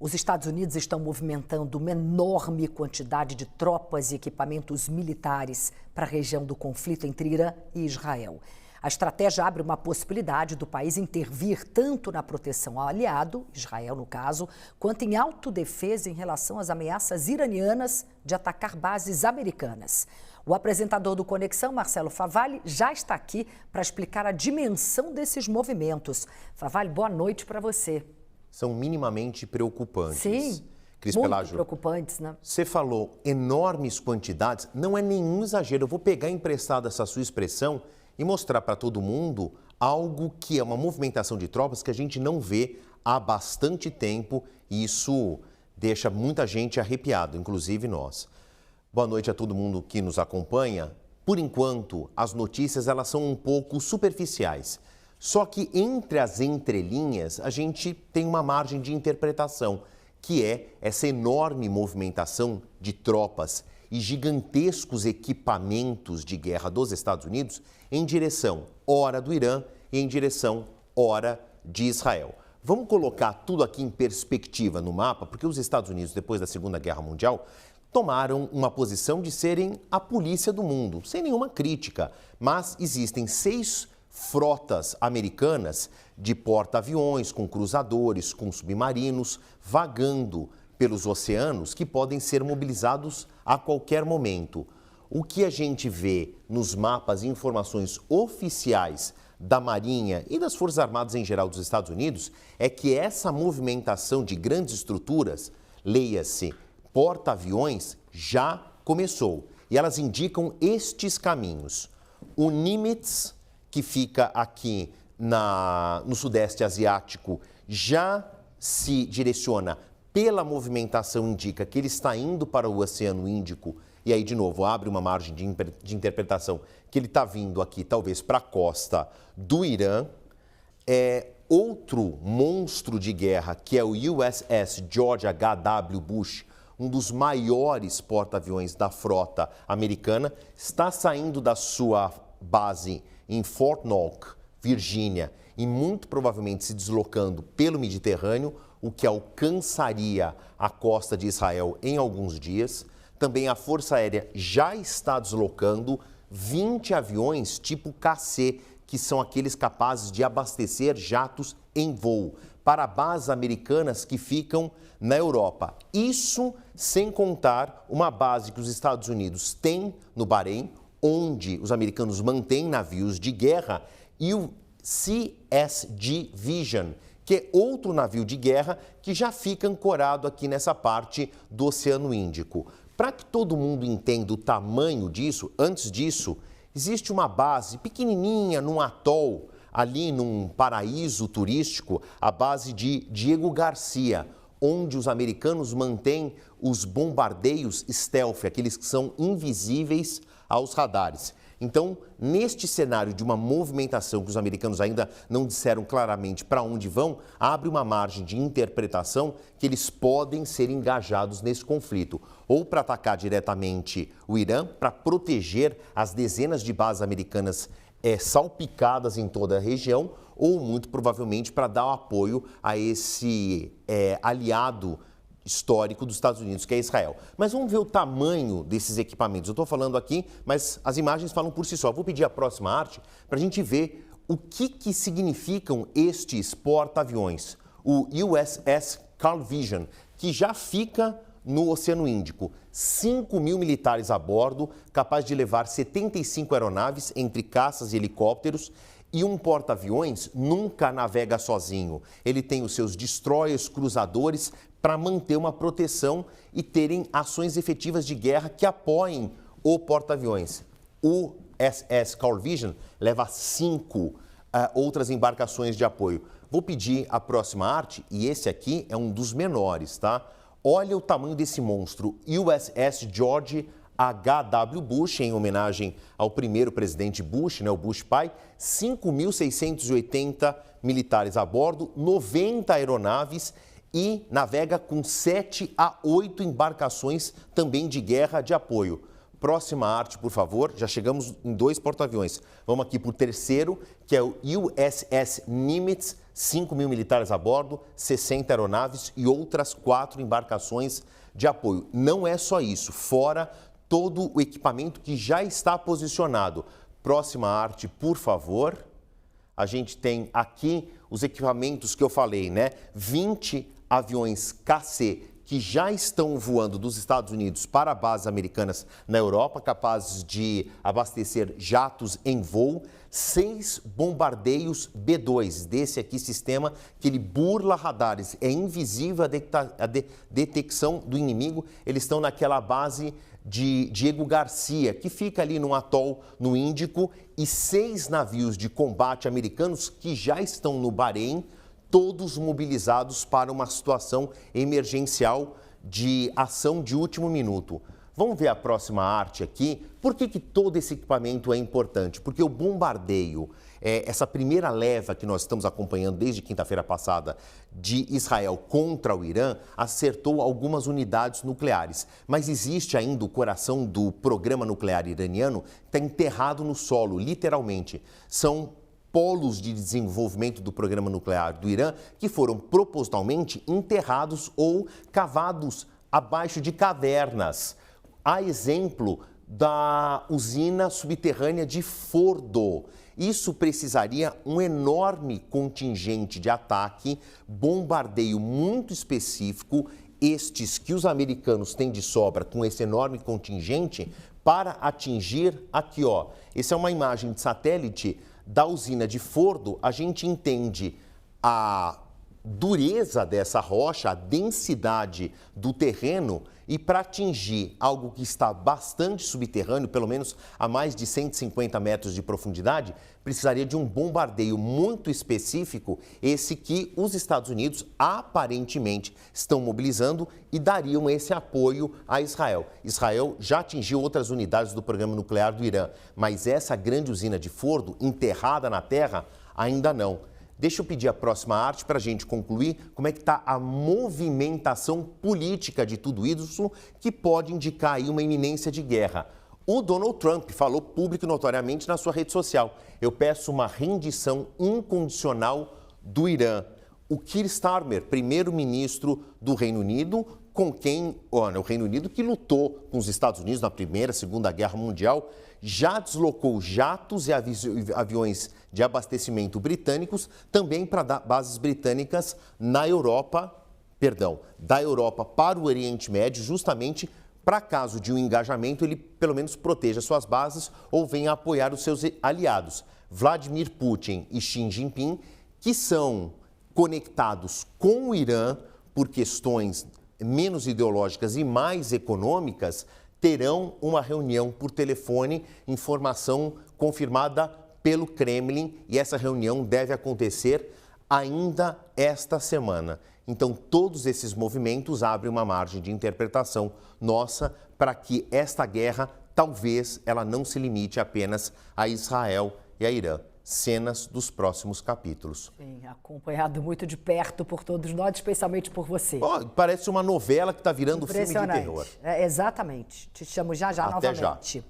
Os Estados Unidos estão movimentando uma enorme quantidade de tropas e equipamentos militares para a região do conflito entre Irã e Israel. A estratégia abre uma possibilidade do país intervir tanto na proteção ao aliado, Israel no caso, quanto em autodefesa em relação às ameaças iranianas de atacar bases americanas. O apresentador do Conexão, Marcelo Favalli, já está aqui para explicar a dimensão desses movimentos. Favalli, boa noite para você. São minimamente preocupantes. Sim, Cris muito Pelágio, preocupantes, né? Você falou enormes quantidades, não é nenhum exagero. Eu vou pegar emprestada essa sua expressão e mostrar para todo mundo algo que é uma movimentação de tropas que a gente não vê há bastante tempo e isso deixa muita gente arrepiado, inclusive nós. Boa noite a todo mundo que nos acompanha. Por enquanto, as notícias elas são um pouco superficiais. Só que entre as entrelinhas, a gente tem uma margem de interpretação, que é essa enorme movimentação de tropas e gigantescos equipamentos de guerra dos Estados Unidos em direção, ora, do Irã e em direção, ora, de Israel. Vamos colocar tudo aqui em perspectiva no mapa, porque os Estados Unidos, depois da Segunda Guerra Mundial, tomaram uma posição de serem a polícia do mundo, sem nenhuma crítica, mas existem 6 frotas americanas de porta-aviões, com cruzadores, com submarinos, vagando pelos oceanos que podem ser mobilizados a qualquer momento. O que a gente vê nos mapas e informações oficiais da Marinha e das Forças Armadas em geral dos Estados Unidos é que essa movimentação de grandes estruturas, leia-se, porta-aviões, já começou. E elas indicam estes caminhos. O Nimitz, que fica aqui no Sudeste Asiático, já se direciona pela movimentação, indica que ele está indo para o Oceano Índico, e aí, de novo, abre uma margem de interpretação que ele está vindo aqui, talvez, para a costa do Irã. Outro monstro de guerra, que é o USS George H.W. Bush, um dos maiores porta-aviões da frota americana, está saindo da sua base em Fort Knox, Virgínia, e muito provavelmente se deslocando pelo Mediterrâneo, o que alcançaria a costa de Israel em alguns dias. Também a Força Aérea já está deslocando 20 aviões tipo KC, que são aqueles capazes de abastecer jatos em voo para bases americanas que ficam na Europa. Isso sem contar uma base que os Estados Unidos têm no Bahrein, onde os americanos mantêm navios de guerra, e o CSG Vision, que é outro navio de guerra que já fica ancorado aqui nessa parte do Oceano Índico. Para que todo mundo entenda o tamanho disso, antes disso, existe uma base pequenininha num atol, ali num paraíso turístico, a base de Diego Garcia, onde os americanos mantêm os bombardeios stealth, aqueles que são invisíveis aos radares. Então, neste cenário de uma movimentação que os americanos ainda não disseram claramente para onde vão, abre uma margem de interpretação que eles podem ser engajados nesse conflito, ou para atacar diretamente o Irã, para proteger as dezenas de bases americanas salpicadas em toda a região, ou muito provavelmente para dar apoio a esse aliado histórico dos Estados Unidos, que é Israel. Mas vamos ver o tamanho desses equipamentos. Eu estou falando aqui, mas as imagens falam por si só. Vou pedir a próxima arte para a gente ver o que significam estes porta-aviões. O USS Carl Vinson, que já fica no Oceano Índico. 5 mil militares a bordo, capaz de levar 75 aeronaves entre caças e helicópteros. E um porta-aviões nunca navega sozinho. Ele tem os seus destroyers, cruzadores, para manter uma proteção e terem ações efetivas de guerra que apoiem o porta-aviões. O SS Carl Vinson leva 5 outras embarcações de apoio. Vou pedir a próxima arte, e esse aqui é um dos menores, tá? Olha o tamanho desse monstro, USS George H.W. Bush, em homenagem ao primeiro presidente Bush, o Bush pai, 5.680 militares a bordo, 90 aeronaves e navega com 7 a 8 embarcações também de guerra de apoio. Próxima arte, por favor. Já chegamos em 2 porta-aviões. Vamos aqui para o terceiro, que é o USS Nimitz, 5.000 militares a bordo, 60 aeronaves e outras 4 embarcações de apoio. Não é só isso, fora todo o equipamento que já está posicionado. Próxima arte, por favor. A gente tem aqui os equipamentos que eu falei, né? 20 aviões KC que já estão voando dos Estados Unidos para bases americanas na Europa, capazes de abastecer jatos em voo, 6 bombardeios B-2, desse aqui sistema que ele burla radares, é invisível a detecção do inimigo. Eles estão naquela base de Diego Garcia, que fica ali no atol no Índico, e 6 navios de combate americanos que já estão no Bahrein, todos mobilizados para uma situação emergencial de ação de último minuto. Vamos ver a próxima arte aqui. Por que todo esse equipamento é importante? Porque o bombardeio, essa primeira leva que nós estamos acompanhando desde quinta-feira passada de Israel contra o Irã, acertou algumas unidades nucleares. Mas existe ainda o coração do programa nuclear iraniano que está enterrado no solo, literalmente. São polos de desenvolvimento do programa nuclear do Irã que foram propositalmente enterrados ou cavados abaixo de cavernas. Há exemplo da usina subterrânea de Fordo. Isso precisaria um enorme contingente de ataque, bombardeio muito específico, estes que os americanos têm de sobra com esse enorme contingente para atingir aqui, ó. Essa é uma imagem de satélite da usina de Fordo. A gente entende a dureza dessa rocha, a densidade do terreno, e para atingir algo que está bastante subterrâneo, pelo menos a mais de 150 metros de profundidade, precisaria de um bombardeio muito específico, esse que os Estados Unidos aparentemente estão mobilizando e dariam esse apoio a Israel. Israel já atingiu outras unidades do programa nuclear do Irã, mas essa grande usina de Fordo, enterrada na terra, ainda não. Deixa eu pedir a próxima arte para a gente concluir como é que está a movimentação política de tudo isso, que pode indicar aí uma iminência de guerra. O Donald Trump falou público e notoriamente na sua rede social: eu peço uma rendição incondicional do Irã. O Keir Starmer, primeiro-ministro do Reino Unido, com quem o Reino Unido que lutou com os Estados Unidos na Primeira e Segunda Guerra Mundial, já deslocou jatos e aviões de abastecimento britânicos também para bases britânicas na Europa, da Europa para o Oriente Médio, justamente para caso de um engajamento ele pelo menos proteja suas bases ou venha apoiar os seus aliados. Vladimir Putin e Xi Jinping, que são conectados com o Irã por questões menos ideológicas e mais econômicas, terão uma reunião por telefone, informação confirmada pelo Kremlin, e essa reunião deve acontecer ainda esta semana. Então, todos esses movimentos abrem uma margem de interpretação nossa para que esta guerra, talvez, ela não se limite apenas a Israel e a Irã. Cenas dos próximos capítulos. Bem, acompanhado muito de perto por todos nós, especialmente por você. Oh, parece uma novela que está virando filme de terror. Exatamente. Te chamo já Até novamente. Já.